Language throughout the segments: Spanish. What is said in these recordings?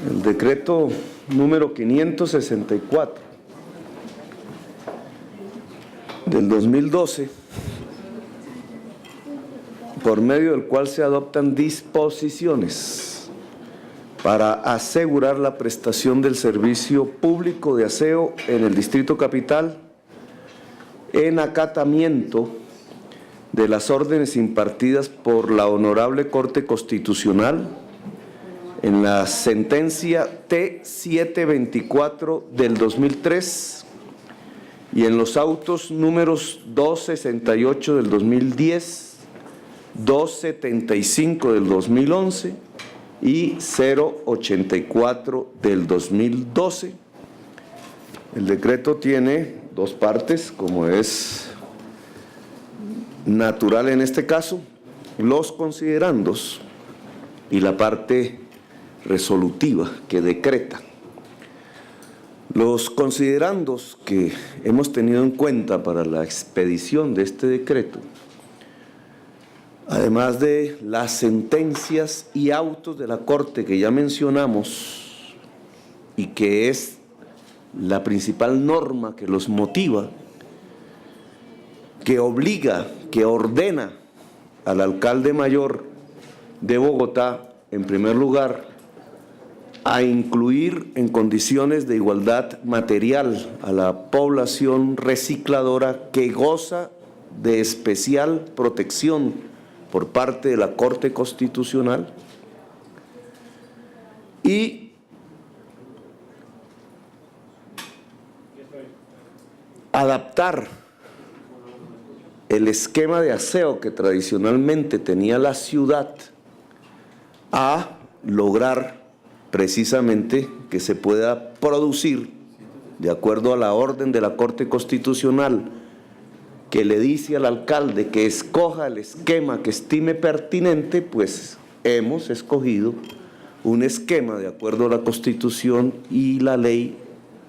El decreto número 564 del 2012, por medio del cual se adoptan disposiciones para asegurar la prestación del servicio público de aseo en el Distrito Capital en acatamiento de las órdenes impartidas por la Honorable Corte Constitucional en la sentencia T724 del 2003 y en los autos números 268 del 2010, 275 del 2011 y 084 del 2012. El decreto tiene dos partes, como es natural en este caso, los considerandos y la parte resolutiva que decreta. Los considerandos que hemos tenido en cuenta para la expedición de este decreto, además de las sentencias y autos de la Corte que ya mencionamos y que es la principal norma que los motiva, que obliga, que ordena al alcalde mayor de Bogotá, en primer lugar, a incluir en condiciones de igualdad material a la población recicladora que goza de especial protección por parte de la Corte Constitucional, y adaptar el esquema de aseo que tradicionalmente tenía la ciudad a lograr precisamente que se pueda producir, de acuerdo a la orden de la Corte Constitucional, que le dice al alcalde que escoja el esquema que estime pertinente, pues hemos escogido un esquema de acuerdo a la Constitución y la ley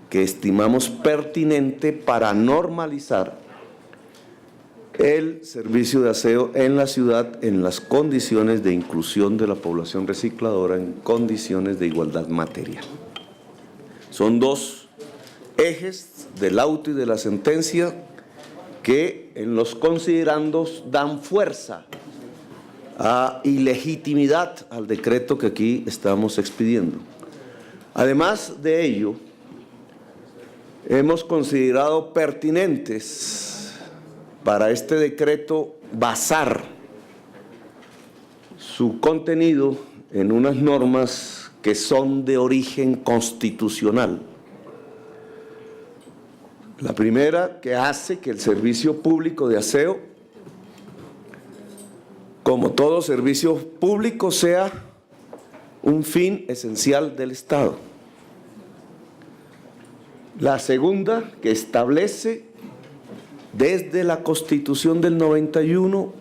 que estimamos pertinente para normalizar el servicio de aseo en la ciudad en las condiciones de inclusión de la población recicladora en condiciones de igualdad material. Son dos ejes del auto y de la sentencia que en los considerandos dan fuerza y legitimidad al decreto que aquí estamos expidiendo. Además de ello, hemos considerado pertinentes para este decreto basar su contenido en unas normas que son de origen constitucional. La primera, que hace que el servicio público de aseo, como todo servicio público, sea un fin esencial del Estado. La segunda, que establece desde la Constitución del 91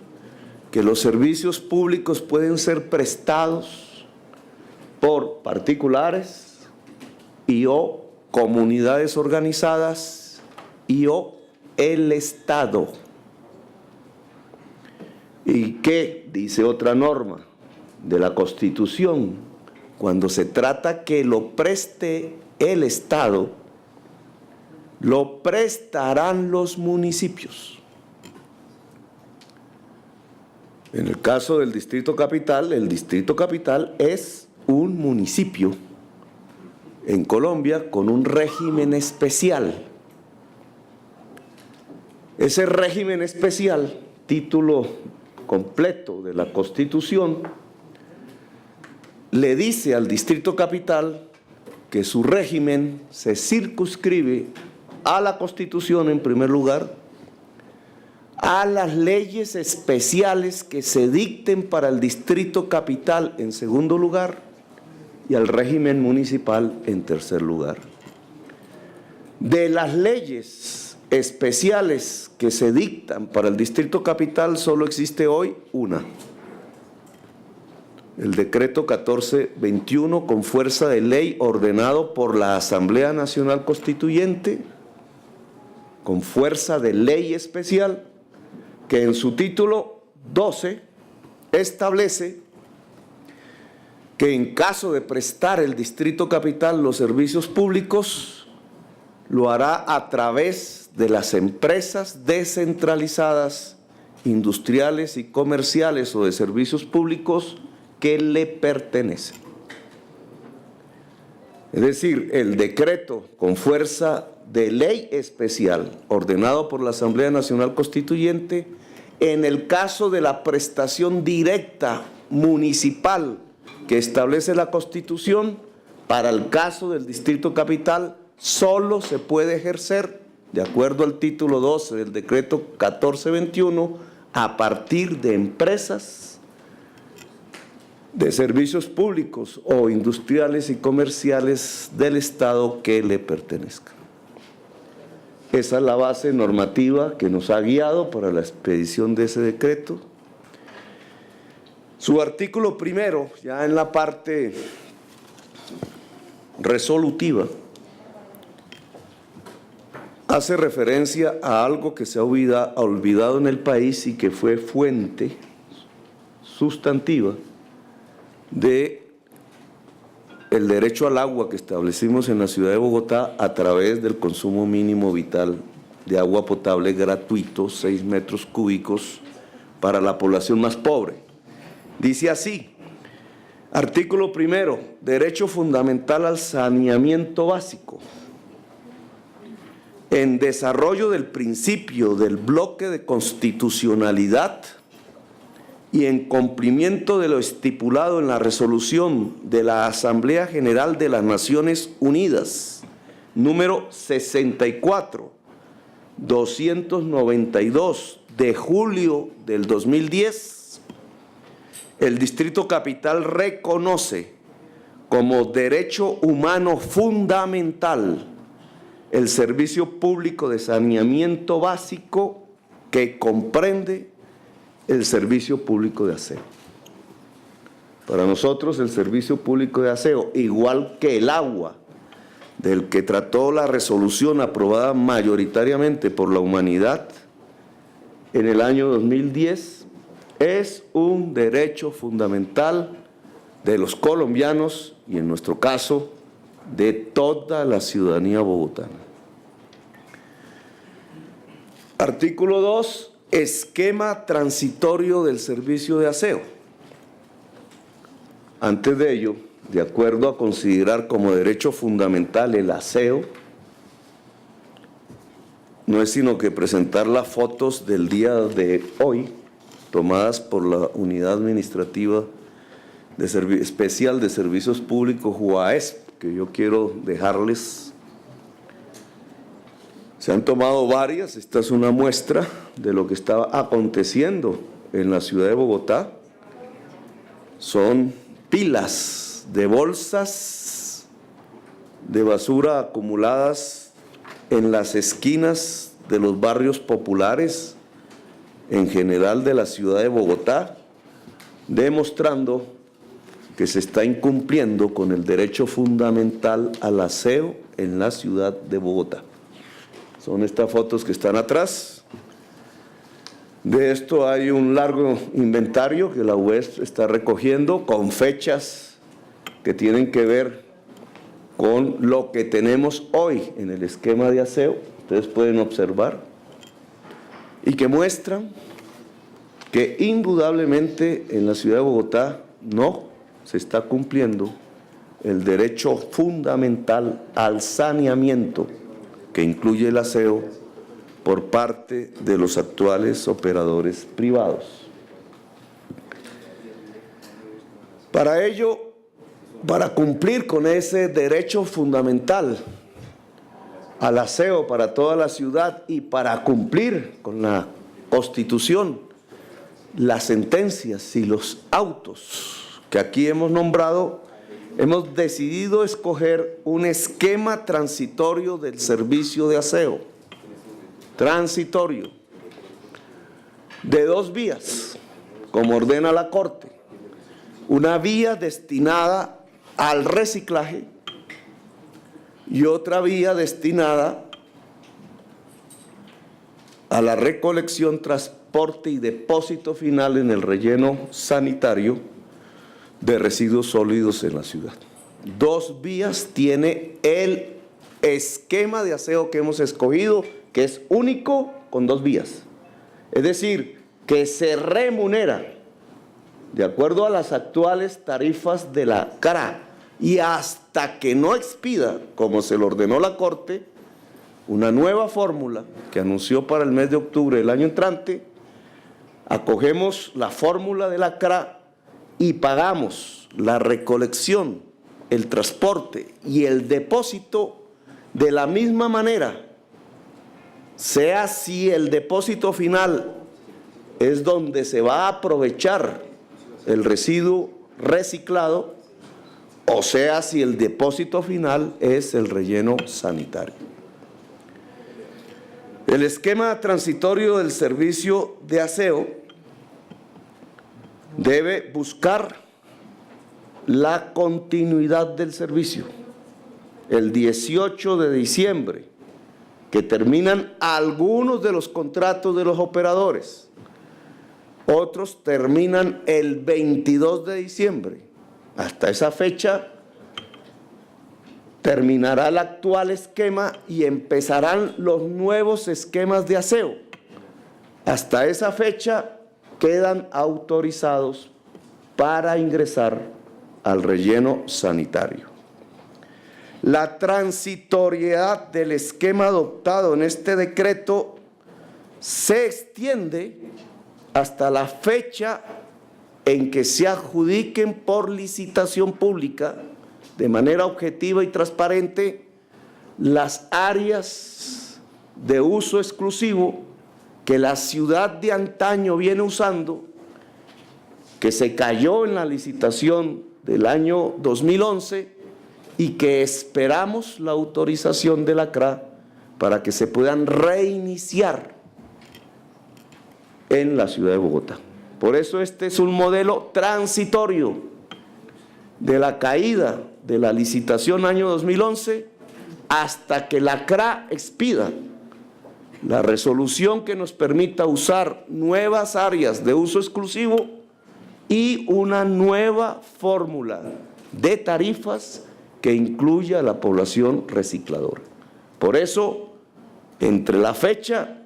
que los servicios públicos pueden ser prestados por particulares y o comunidades organizadas y o el Estado. ¿Y qué dice otra norma de la Constitución? Cuando se trata que lo preste el Estado, lo prestarán los municipios. En el caso del Distrito Capital, el Distrito Capital es un municipio en Colombia con un régimen especial. Ese régimen especial, título completo de la Constitución, le dice al Distrito Capital que su régimen se circunscribe a la Constitución en primer lugar, a las leyes especiales que se dicten para el Distrito Capital en segundo lugar y al régimen municipal en tercer lugar. De las leyes especiales que se dictan para el Distrito Capital solo existe hoy una: el decreto 1421 con fuerza de ley ordenado por la Asamblea Nacional Constituyente, con fuerza de ley especial, que en su título 12 establece que en caso de prestar el Distrito Capital los servicios públicos, lo hará a través de las empresas descentralizadas, industriales y comerciales o de servicios públicos que le pertenecen. Es decir, el decreto con fuerza de ley especial ordenado por la Asamblea Nacional Constituyente, en el caso de la prestación directa municipal que establece la Constitución, para el caso del Distrito Capital, solo se puede ejercer, de acuerdo al título 12 del decreto 1421, a partir de empresas de servicios públicos o industriales y comerciales del Estado que le pertenezcan. Esa es la base normativa que nos ha guiado para la expedición de ese decreto. Su artículo primero, ya en la parte resolutiva, hace referencia a algo que se ha olvidado en el país y que fue fuente sustantiva de el derecho al agua que establecimos en la ciudad de Bogotá a través del consumo mínimo vital de agua potable gratuito, 6 metros cúbicos para la población más pobre. Dice así, artículo primero, derecho fundamental al saneamiento básico. En desarrollo del principio del bloque de constitucionalidad y en cumplimiento de lo estipulado en la resolución de la Asamblea General de las Naciones Unidas, número 64-292 de julio del 2010, el Distrito Capital reconoce como derecho humano fundamental el servicio público de saneamiento básico que comprende el servicio público de aseo. Para nosotros el servicio público de aseo, igual que el agua, del que trató la resolución aprobada mayoritariamente por la humanidad en el año 2010, es un derecho fundamental de los colombianos y en nuestro caso de toda la ciudadanía bogotana. Artículo 2, esquema transitorio del servicio de aseo. Antes de ello, de acuerdo a considerar como derecho fundamental el aseo, no es sino que presentar las fotos del día de hoy, tomadas por la Unidad Administrativa Especial de Servicios Públicos, UAESP, que yo quiero dejarles. Se han tomado varias, esta es una muestra de lo que estaba aconteciendo en la ciudad de Bogotá. Son pilas de bolsas de basura acumuladas en las esquinas de los barrios populares, en general de la ciudad de Bogotá, demostrando que se está incumpliendo con el derecho fundamental al aseo en la ciudad de Bogotá. Son estas fotos que están atrás. De esto hay un largo inventario que la UESP está recogiendo con fechas que tienen que ver con lo que tenemos hoy en el esquema de aseo, ustedes pueden observar, y que muestran que indudablemente en la ciudad de Bogotá no se está cumpliendo el derecho fundamental al saneamiento que incluye el aseo por parte de los actuales operadores privados. Para ello, para cumplir con ese derecho fundamental al aseo para toda la ciudad y para cumplir con la Constitución, las sentencias y los autos que aquí hemos nombrado, hemos decidido escoger un esquema transitorio del servicio de aseo, transitorio, de 2 vías, como ordena la Corte. Una vía destinada al reciclaje y otra vía destinada a la recolección, transporte y depósito final en el relleno sanitario de residuos sólidos en la ciudad. 2 vías tiene el esquema de aseo que hemos escogido, que es único con 2 vías. Es decir, que se remunera de acuerdo a las actuales tarifas de la CRA y hasta que no expida, como se lo ordenó la Corte, una nueva fórmula que anunció para el mes de octubre del año entrante. Acogemos la fórmula de la CRA y pagamos la recolección, el transporte y el depósito de la misma manera, sea si el depósito final es donde se va a aprovechar el residuo reciclado, o sea si el depósito final es el relleno sanitario. El esquema transitorio del servicio de aseo debe buscar la continuidad del servicio. El 18 de diciembre, que terminan algunos de los contratos de los operadores, otros terminan el 22 de diciembre. Hasta esa fecha terminará el actual esquema y empezarán los nuevos esquemas de aseo. Hasta esa fecha quedan autorizados para ingresar al relleno sanitario. La transitoriedad del esquema adoptado en este decreto se extiende hasta la fecha en que se adjudiquen por licitación pública de manera objetiva y transparente las áreas de uso exclusivo que la ciudad de antaño viene usando, que se cayó en la licitación del año 2011 y que esperamos la autorización de la CRA para que se puedan reiniciar en la ciudad de Bogotá. Por eso este es un modelo transitorio de la caída de la licitación año 2011 hasta que la CRA expida la resolución que nos permita usar nuevas áreas de uso exclusivo y una nueva fórmula de tarifas que incluya a la población recicladora. Por eso, entre la fecha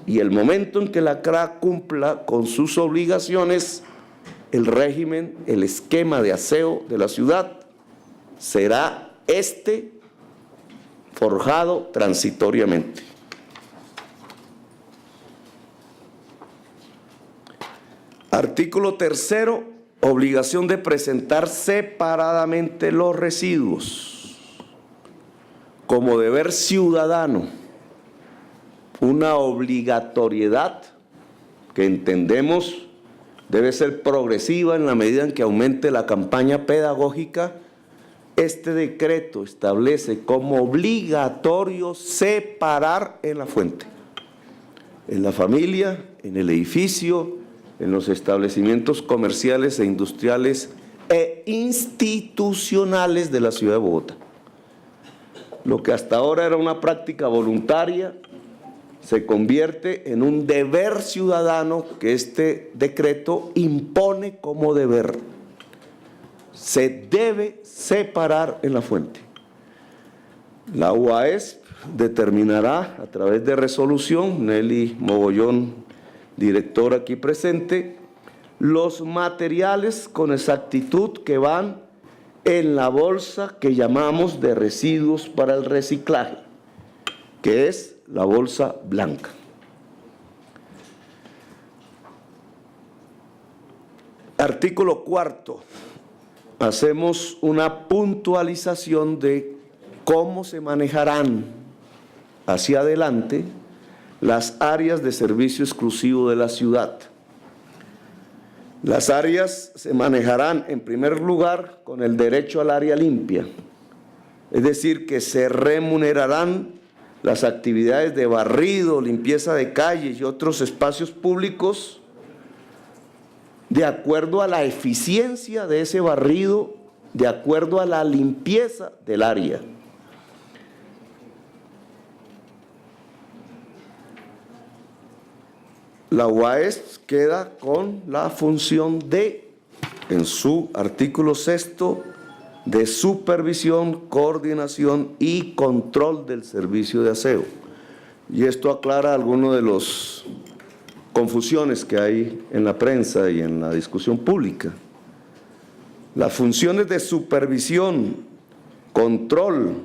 y el momento en que la CRA cumpla con sus obligaciones, el régimen, el esquema de aseo de la ciudad será forjado transitoriamente. Artículo 3º, obligación de presentar separadamente los residuos. Como deber ciudadano, una obligatoriedad que entendemos debe ser progresiva en la medida en que aumente la campaña pedagógica. Este decreto establece como obligatorio separar en la fuente, en la familia, en el edificio, en los establecimientos comerciales e industriales e institucionales de la ciudad de Bogotá. Lo que hasta ahora era una práctica voluntaria se convierte en un deber ciudadano que este decreto impone como deber. Se debe separar en la fuente. La UAESP determinará a través de resolución, Nelly Mogollón, director aquí presente, los materiales con exactitud que van en la bolsa que llamamos de residuos para el reciclaje, que es la bolsa blanca. Artículo 4. Hacemos una puntualización de cómo se manejarán hacia adelante las áreas de servicio exclusivo de la ciudad. Las áreas se manejarán en primer lugar con el derecho al área limpia, es decir, que se remunerarán las actividades de barrido, limpieza de calles y otros espacios públicos de acuerdo a la eficiencia de ese barrido, de acuerdo a la limpieza del área. La UAES queda con la función de en su artículo 6º, de supervisión, coordinación y control del servicio de aseo. Y esto aclara algunas de las confusiones que hay en la prensa y en la discusión pública. Las funciones de supervisión, control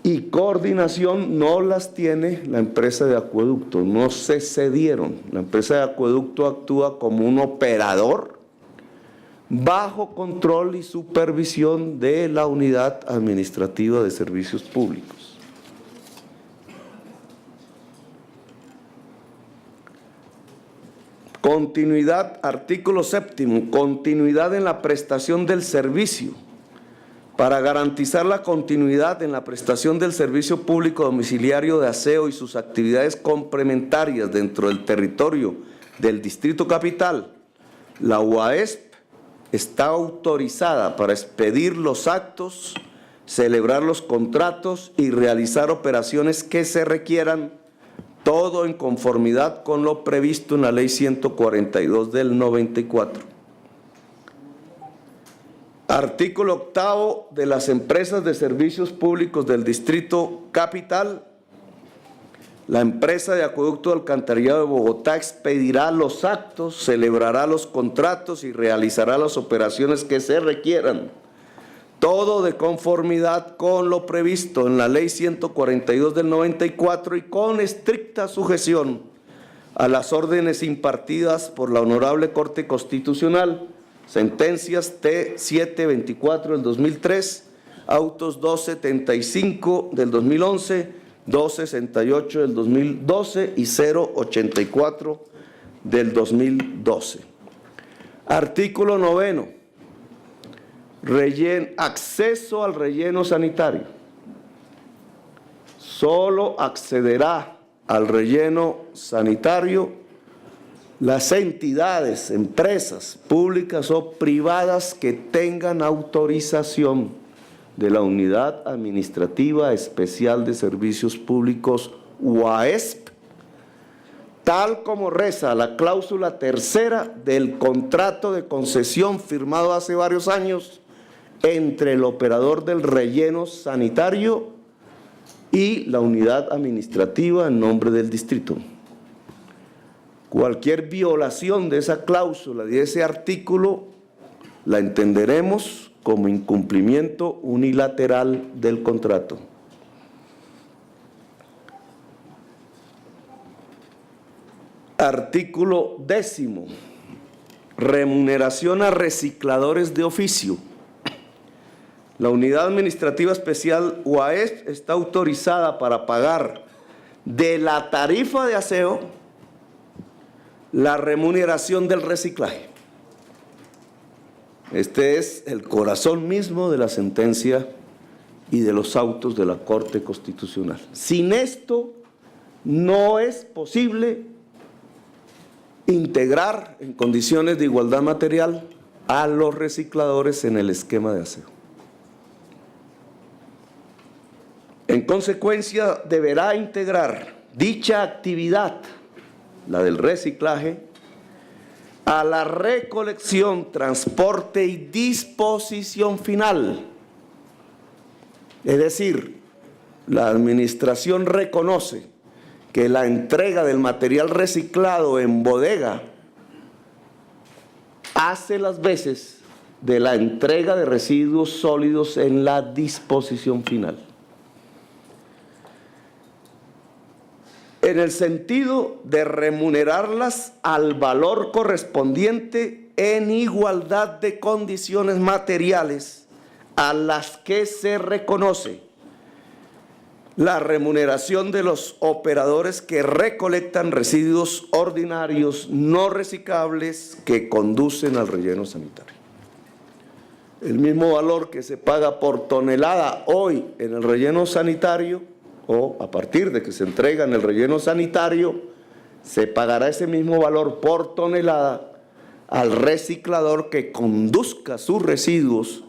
y coordinación no las tiene la empresa de acueducto, no se cedieron. La empresa de acueducto actúa como un operador bajo control y supervisión de la Unidad Administrativa de Servicios Públicos. Continuidad, artículo 7º, continuidad en la prestación del servicio. Para garantizar la continuidad en la prestación del servicio público domiciliario de aseo y sus actividades complementarias dentro del territorio del Distrito Capital, la UAESP está autorizada para expedir los actos, celebrar los contratos y realizar operaciones que se requieran, todo en conformidad con lo previsto en la Ley 142 del 94. Artículo 8º de las empresas de servicios públicos del Distrito Capital. La empresa de acueducto de alcantarillado de Bogotá expedirá los actos, celebrará los contratos y realizará las operaciones que se requieran, todo de conformidad con lo previsto en la Ley 142 del 94 y con estricta sujeción a las órdenes impartidas por la Honorable Corte Constitucional, sentencias T724 del 2003, autos 275 del 2011, 268 del 2012 y 084 del 2012. Artículo 9º. Acceso al relleno sanitario. Solo accederá al relleno sanitario las entidades, empresas públicas o privadas que tengan autorización de la Unidad Administrativa Especial de Servicios Públicos, UAESP, tal como reza la cláusula 3ª del contrato de concesión firmado hace varios años entre el operador del relleno sanitario y la unidad administrativa en nombre del distrito. Cualquier violación de esa cláusula, de ese artículo, la entenderemos como incumplimiento unilateral del contrato. Artículo 10º. Remuneración a recicladores de oficio. La Unidad Administrativa Especial UAESP está autorizada para pagar de la tarifa de aseo la remuneración del reciclaje. Este es el corazón mismo de la sentencia y de los autos de la Corte Constitucional. Sin esto no es posible integrar en condiciones de igualdad material a los recicladores en el esquema de aseo. En consecuencia, deberá integrar dicha actividad, la del reciclaje, a la recolección, transporte y disposición final. Es decir, la administración reconoce que la entrega del material reciclado en bodega hace las veces de la entrega de residuos sólidos en la disposición final. En el sentido de remunerarlas al valor correspondiente en igualdad de condiciones materiales a las que se reconoce la remuneración de los operadores que recolectan residuos ordinarios no reciclables que conducen al relleno sanitario. El mismo valor que se paga por tonelada hoy en el relleno sanitario, o a partir de que se entrega en el relleno sanitario, se pagará ese mismo valor por tonelada al reciclador que conduzca sus residuos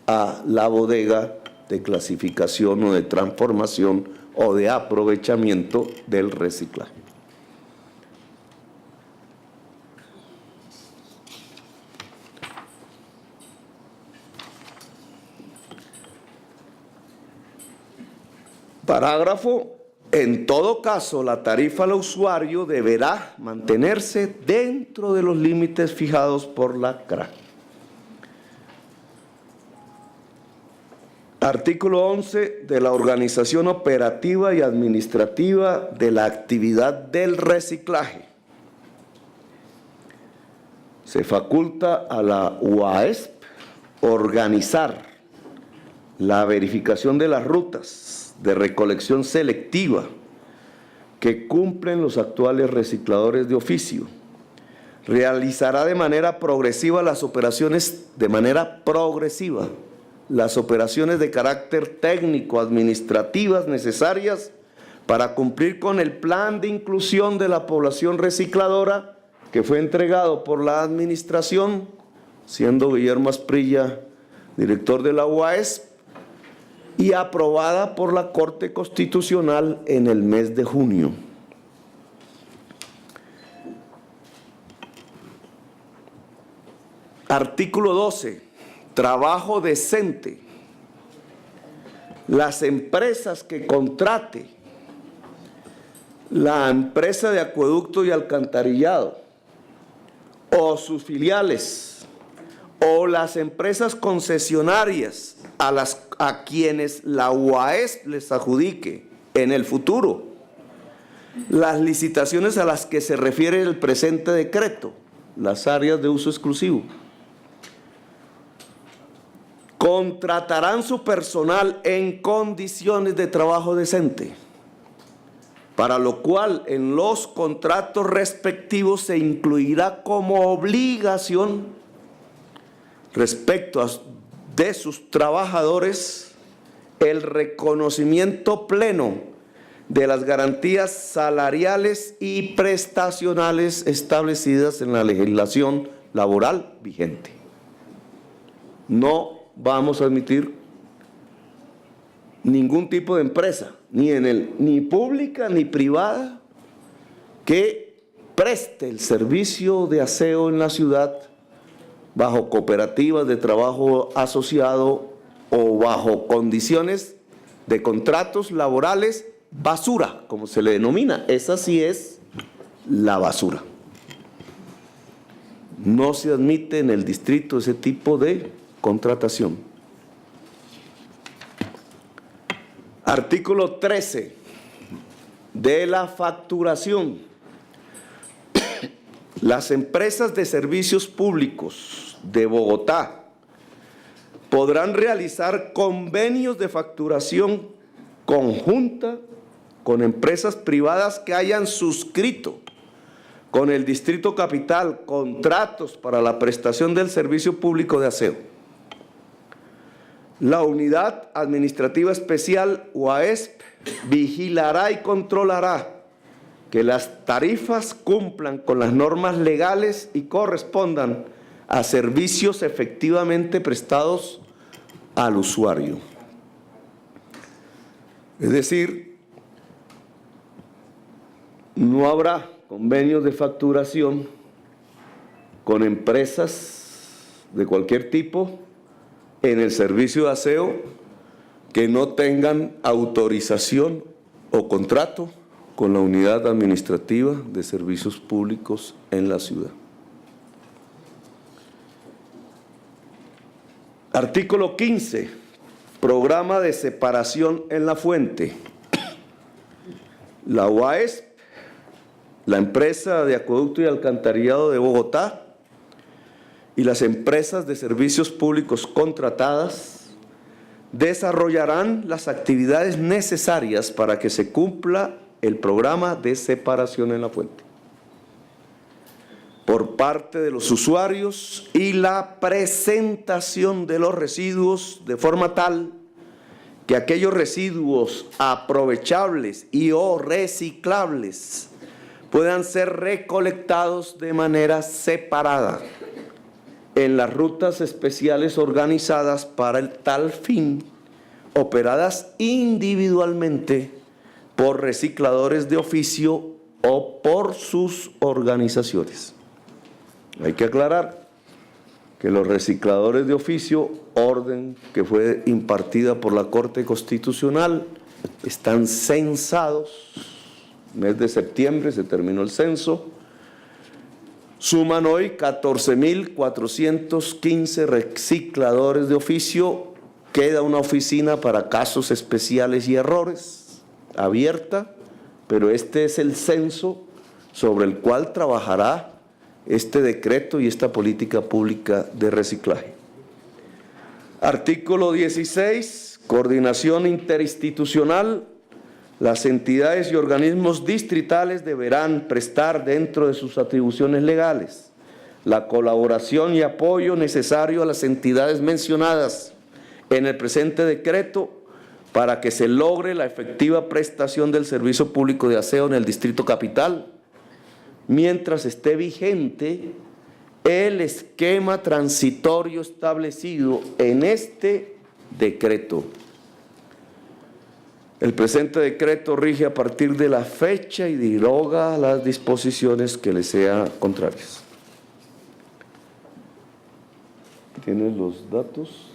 a la bodega de clasificación o de transformación o de aprovechamiento del reciclaje. Parágrafo. En todo caso, la tarifa al usuario deberá mantenerse dentro de los límites fijados por la CRA. Artículo 11 de la organización operativa y administrativa de la actividad del reciclaje. Se faculta a la UASP organizar la verificación de las rutas de recolección selectiva que cumplen los actuales recicladores de oficio. Realizará de manera progresiva las operaciones de carácter técnico administrativas necesarias para cumplir con el plan de inclusión de la población recicladora que fue entregado por la administración, siendo Guillermo Asprilla director de la UASP, y aprobada por la Corte Constitucional en el mes de junio. Artículo 12. Trabajo decente. Las empresas que contrate la empresa de acueducto y alcantarillado o sus filiales o las empresas concesionarias a quienes la UASP les adjudique en el futuro las licitaciones a las que se refiere el presente decreto, las áreas de uso exclusivo, contratarán su personal en condiciones de trabajo decente, para lo cual en los contratos respectivos se incluirá como obligación respecto de sus trabajadores el reconocimiento pleno de las garantías salariales y prestacionales establecidas en la legislación laboral vigente. No vamos a admitir ningún tipo de empresa, ni pública ni privada, que preste el servicio de aseo en la ciudad bajo cooperativas de trabajo asociado o bajo condiciones de contratos laborales basura, como se le denomina. Esa sí es la basura. No se admite en el distrito ese tipo de contratación. Artículo 13 de la facturación. Las empresas de servicios públicos de Bogotá podrán realizar convenios de facturación conjunta con empresas privadas que hayan suscrito con el Distrito Capital contratos para la prestación del servicio público de aseo. La Unidad Administrativa Especial UASP vigilará y controlará que las tarifas cumplan con las normas legales y correspondan a servicios efectivamente prestados al usuario. Es decir, no habrá convenios de facturación con empresas de cualquier tipo en el servicio de aseo que no tengan autorización o contrato con la Unidad Administrativa de Servicios Públicos en la ciudad. Artículo 15. Programa de separación en la fuente. La UASP, la empresa de acueducto y alcantarillado de Bogotá y las empresas de servicios públicos contratadas desarrollarán las actividades necesarias para que se cumpla el programa de separación en la fuente por parte de los usuarios y la presentación de los residuos de forma tal que aquellos residuos aprovechables y o reciclables puedan ser recolectados de manera separada en las rutas especiales organizadas para el tal fin, operadas individualmente por recicladores de oficio o por sus organizaciones. Hay que aclarar que los recicladores de oficio, orden que fue impartida por la Corte Constitucional están censados. Mes de septiembre se terminó el censo. Suman hoy 14.415 recicladores de oficio. Queda una oficina para casos especiales y errores, abierta, pero este es el censo sobre el cual trabajará este decreto y esta política pública de reciclaje. Artículo 16, coordinación interinstitucional. Las entidades y organismos distritales deberán prestar dentro de sus atribuciones legales la colaboración y apoyo necesario a las entidades mencionadas en el presente decreto para que se logre la efectiva prestación del servicio público de aseo en el Distrito Capital, mientras esté vigente el esquema transitorio establecido en este decreto. El presente decreto rige a partir de la fecha y deroga las disposiciones que le sean contrarias. ¿Tienes los datos?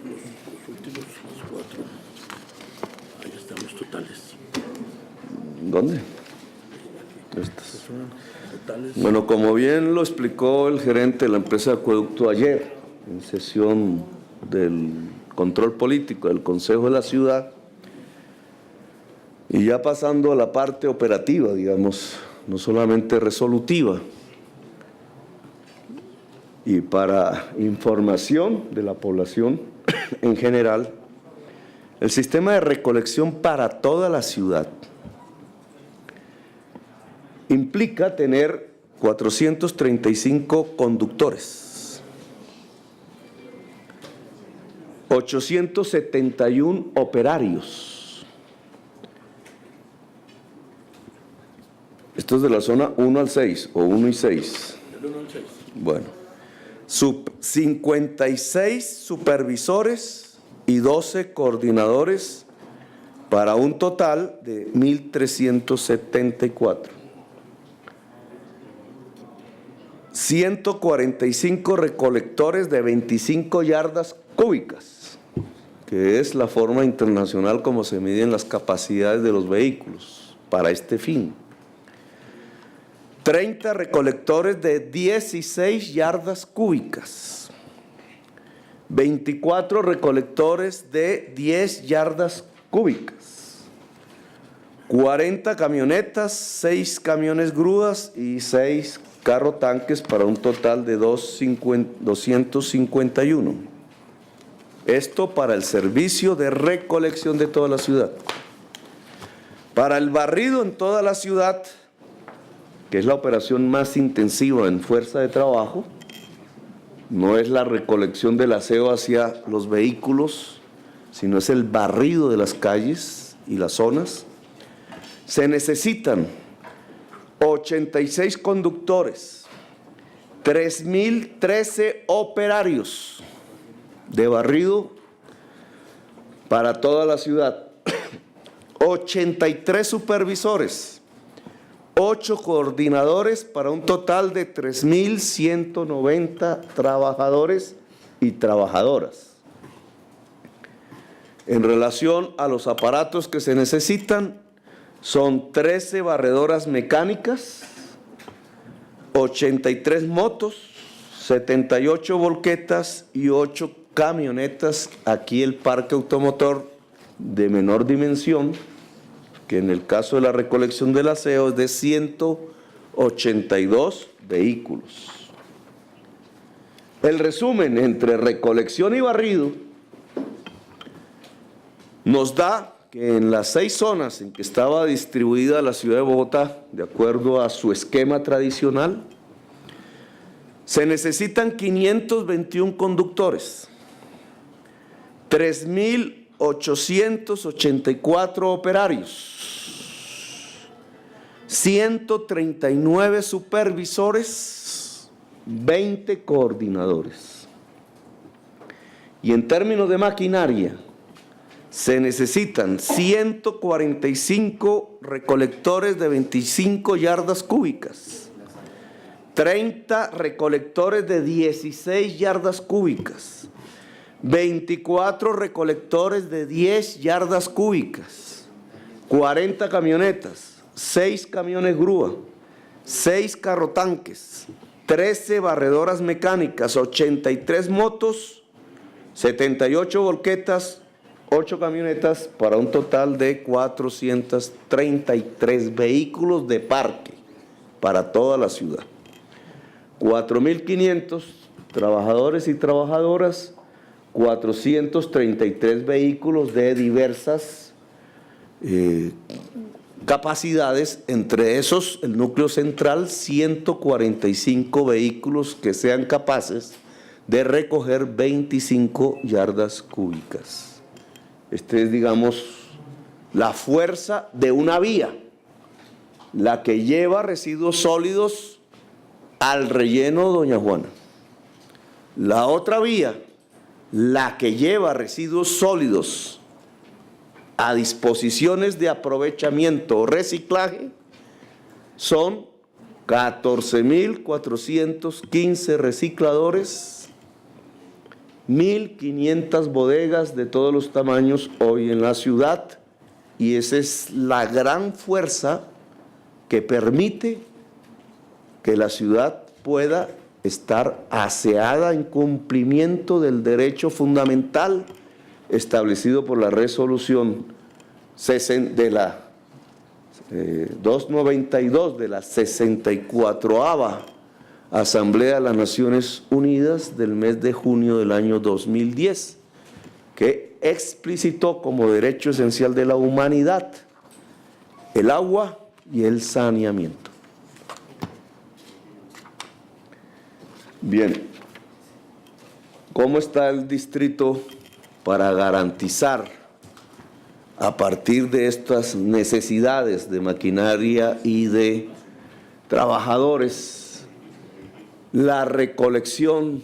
Los últimos cuatro. Ahí están los totales. ¿Dónde? Estos. Totales. Bueno, como bien lo explicó el gerente de la empresa de acueducto ayer, en sesión del control político del Consejo de la Ciudad, y ya pasando a la parte operativa, digamos, no solamente resolutiva, y para información de la población en general, el sistema de recolección para toda la ciudad implica tener 435 conductores, 871 operarios. Esto es de la zona 1 al 6 o 1 y 6. Del 1 al 6. Bueno, 56 supervisores y 12 coordinadores para un total de 1.374. 145 recolectores de 25 yardas cúbicas, que es la forma internacional como se miden las capacidades de los vehículos para este fin. 30 recolectores de 16 yardas cúbicas. 24 recolectores de 10 yardas cúbicas. 40 camionetas, 6 camiones grúas y 6 carro tanques para un total de 251. Esto para el servicio de recolección de toda la ciudad. Para el barrido en toda la ciudad, que es la operación más intensiva en fuerza de trabajo, no es la recolección del aseo hacia los vehículos, sino es el barrido de las calles y las zonas, se necesitan 86 conductores, 3.013 operarios de barrido para toda la ciudad, 83 supervisores, 8 coordinadores para un total de 3.190 trabajadores y trabajadoras. En relación a los aparatos que se necesitan, son 13 barredoras mecánicas, 83 motos, 78 volquetas y 8 camionetas. Aquí el parque automotor de menor dimensión, que en el caso de la recolección del aseo es de 182 vehículos. El resumen entre recolección y barrido nos da que en las 6 zonas en que estaba distribuida la ciudad de Bogotá, de acuerdo a su esquema tradicional, se necesitan 521 conductores, 3.884 operarios, 139 supervisores, 20 coordinadores. Y en términos de maquinaria, se necesitan 145 recolectores de 25 yardas cúbicas, 30 recolectores de 16 yardas cúbicas, 24 recolectores de 10 yardas cúbicas, 40 camionetas, 6 camiones grúa, 6 carrotanques, 13 barredoras mecánicas, 83 motos, 78 volquetas, 8 camionetas, para un total de 433 vehículos de parque para toda la ciudad. 4.500 trabajadores y trabajadoras, 433 vehículos de diversas capacidades, entre esos el núcleo central, 145 vehículos que sean capaces de recoger 25 yardas cúbicas. Este es, digamos, la fuerza de una vía, la que lleva residuos sólidos al relleno Doña Juana. La otra vía, la que lleva residuos sólidos a disposiciones de aprovechamiento o reciclaje, son 14.415 recicladores, 1.500 bodegas de todos los tamaños hoy en la ciudad, y esa es la gran fuerza que permite que la ciudad pueda estar aseada en cumplimiento del derecho fundamental establecido por la resolución de la 292 de la 64ª Asamblea de las Naciones Unidas del mes de junio del año 2010, que explicitó como derecho esencial de la humanidad el agua y el saneamiento. Bien, ¿cómo está el distrito para garantizar, a partir de estas necesidades de maquinaria y de trabajadores, la recolección,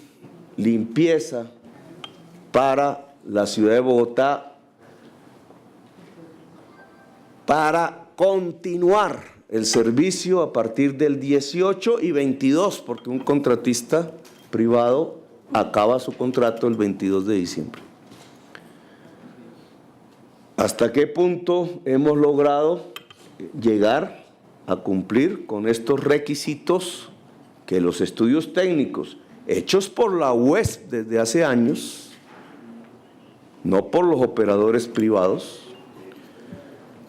limpieza para la ciudad de Bogotá, para continuar el servicio a partir del 18 y 22, porque un contratista privado acaba su contrato el 22 de diciembre? ¿Hasta qué punto hemos logrado llegar a cumplir con estos requisitos que los estudios técnicos hechos por la UES desde hace años, no por los operadores privados,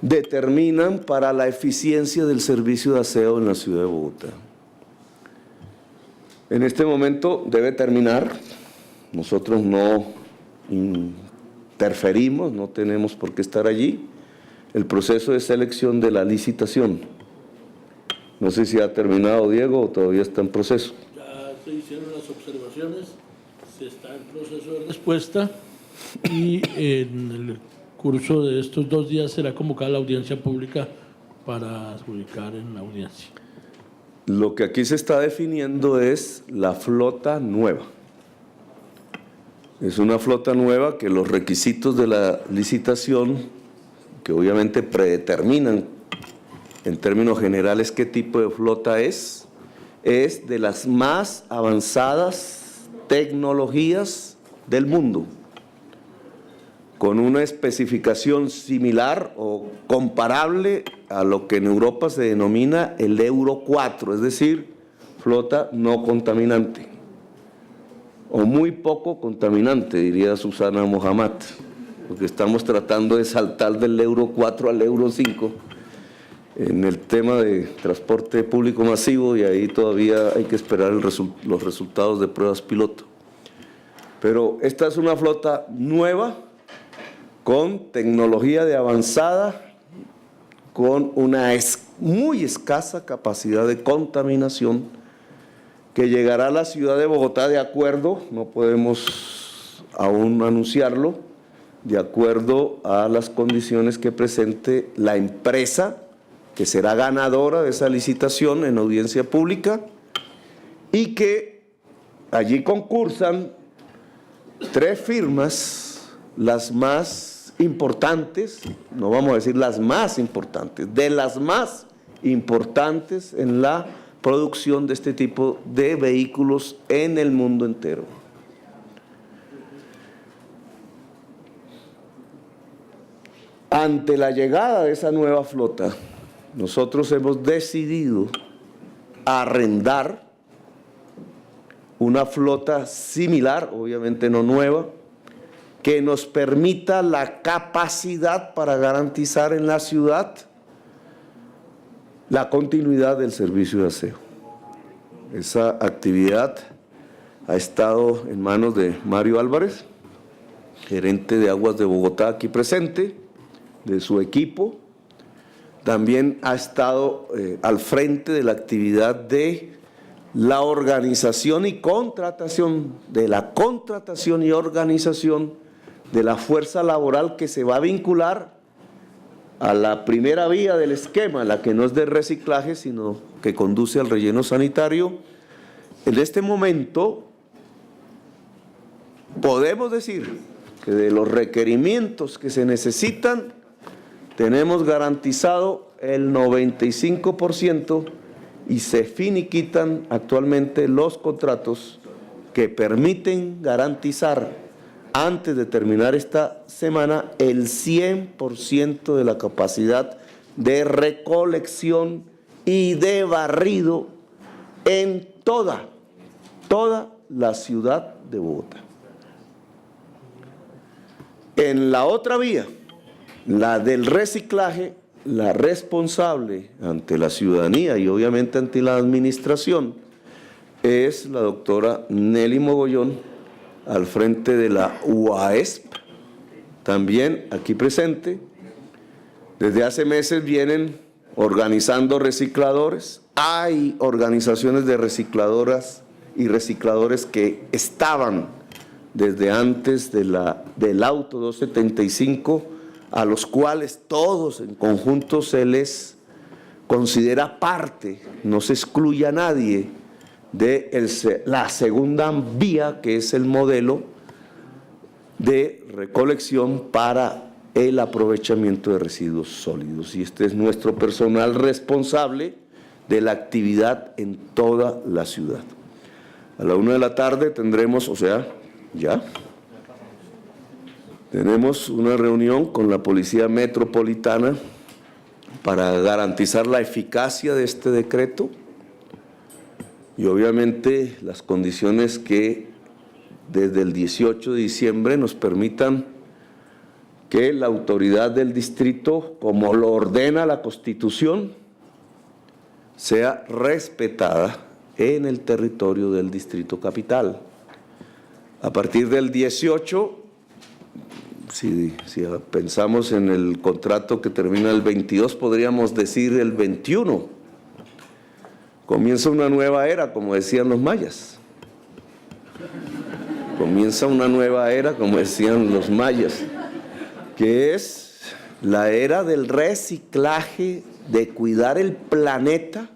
determinan para la eficiencia del servicio de aseo en la ciudad de Bogotá? En este momento debe terminar. Nosotros no interferimos, no tenemos por qué estar allí, el proceso de selección de la licitación. No sé si ha terminado, Diego, o todavía está en proceso. Ya se hicieron las observaciones, se está en proceso de respuesta y en el curso de estos 2 días será convocada la audiencia pública para adjudicar en la audiencia. Lo que aquí se está definiendo es la flota nueva. Es una flota nueva que los requisitos de la licitación, que obviamente predeterminan en términos generales qué tipo de flota es de las más avanzadas tecnologías del mundo, con una especificación similar o comparable a lo que en Europa se denomina el Euro 4, es decir, flota no contaminante, o muy poco contaminante, diría Susana Mohammad, porque estamos tratando de saltar del Euro 4 al Euro 5, en el tema de transporte público masivo, y ahí todavía hay que esperar los resultados de pruebas piloto. Pero esta es una flota nueva, con tecnología de avanzada, con una muy escasa capacidad de contaminación, que llegará a la ciudad de Bogotá de acuerdo, no podemos aún anunciarlo, de acuerdo a las condiciones que presente la empresa que será ganadora de esa licitación en audiencia pública, y que allí concursan 3 firmas, las más importantes, no vamos a decir las más importantes, de las más importantes en la producción de este tipo de vehículos en el mundo entero. Ante la llegada de esa nueva flota, nosotros hemos decidido arrendar una flota similar, obviamente no nueva, que nos permita la capacidad para garantizar en la ciudad la continuidad del servicio de aseo. Esa actividad ha estado en manos de Mario Álvarez, gerente de Aguas de Bogotá aquí presente, de su equipo. También ha estado al frente de la actividad de la organización y contratación, y organización de la fuerza laboral que se va a vincular a la primera vía del esquema, la que no es de reciclaje, sino que conduce al relleno sanitario. En este momento podemos decir que de los requerimientos que se necesitan, tenemos garantizado el 95% y se finiquitan actualmente los contratos que permiten garantizar antes de terminar esta semana el 100% de la capacidad de recolección y de barrido en toda la ciudad de Bogotá. En la otra vía, la del reciclaje, la responsable ante la ciudadanía y obviamente ante la administración es la doctora Nelly Mogollón, al frente de la UAESP, también aquí presente. Desde hace meses vienen organizando recicladores. Hay organizaciones de recicladoras y recicladores que estaban desde antes del auto 275, a los cuales todos en conjunto se les considera parte, no se excluye a nadie de la segunda vía, que es el modelo de recolección para el aprovechamiento de residuos sólidos. Y este es nuestro personal responsable de la actividad en toda la ciudad. A la 1 de la tarde tendremos, tenemos una reunión con la Policía Metropolitana para garantizar la eficacia de este decreto y obviamente las condiciones que desde el 18 de diciembre nos permitan que la autoridad del distrito, como lo ordena la Constitución, sea respetada en el territorio del Distrito Capital. A partir del 18, si pensamos en el contrato que termina el 22, podríamos decir el 21, comienza una nueva era, como decían los mayas. Comienza una nueva era, como decían los mayas, que es la era del reciclaje, de cuidar el planeta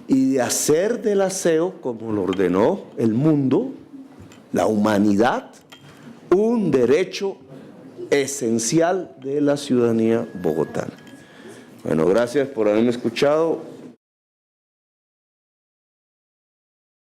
y de hacer del aseo, como lo ordenó el mundo, la humanidad, un derecho esencial de la ciudadanía bogotana. Bueno, gracias por haberme escuchado.